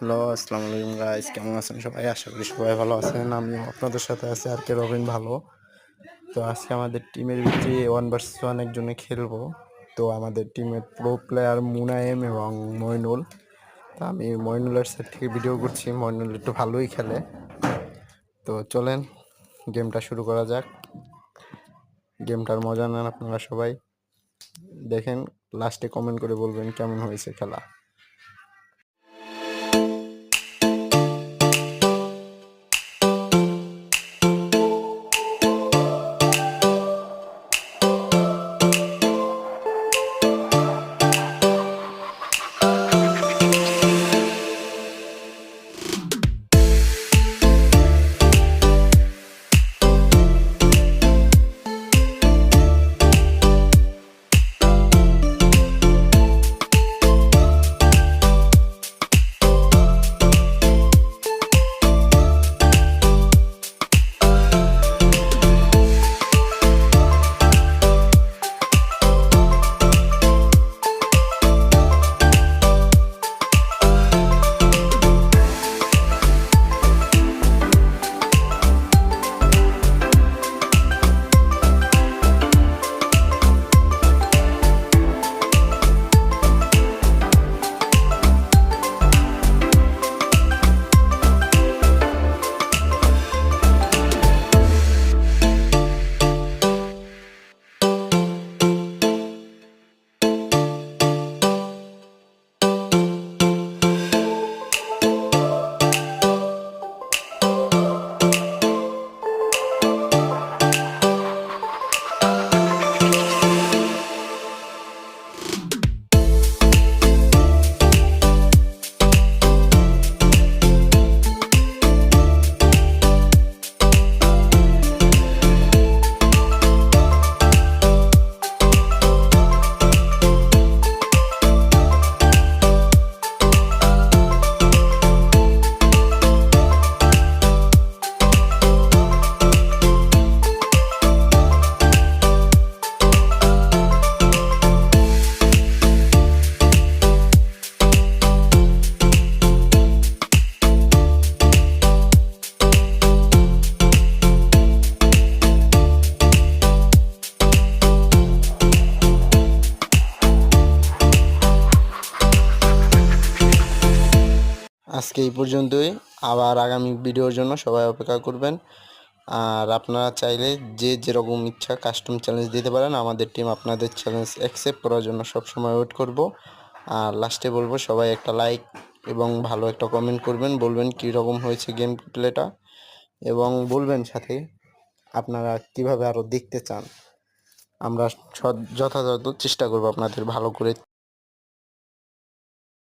Hello, আসসালামু আলাইকুম guys, কেমন আছেন সবাই? আশা করি সবাই ভালো আছেন। আমিও আপনাদের সাথে আছি আর কে রবিন ভালো। তো আজকে আমাদের টিমের ভিতরে 1 ভার্সেস 1 এর জন্য খেলবো। তো আমাদের টিমের প্রো প্লেয়ার মুনায়েম এবং মইনুল। তো আমি মইনুলের সাইড থেকে ভিডিও করছি। মইনুল একটু ভালোই খেলে। তো চলেন গেমটা শুরু করা যাক। গেমটার মজা নেন আপনারা সবাই। দেখেন, লাস্টে কমেন্ট করে বলবেন কেমন হয়েছে খেলা। আজকে এই পর্যন্তই। আবার আগামী ভিডিওর জন্য সবাই অপেক্ষা করবেন। আর আপনারা চাইলে যে যেরকম ইচ্ছা কাস্টম চ্যালেঞ্জ দিতে পারেন। আমাদের টিম আপনাদের চ্যালেঞ্জ অ্যাকসেপ্ট করার জন্য সবসময় ওয়েট করব। আর লাস্টে বলবো সবাই একটা লাইক এবং ভালো একটা কমেন্ট করবেন, বলবেন কী রকম হয়েছে গেম প্লেটা, এবং বলবেন সাথে আপনারা কিভাবে আরও দেখতে চান। আমরা যথাযথ চেষ্টা করব আপনাদের ভালো করে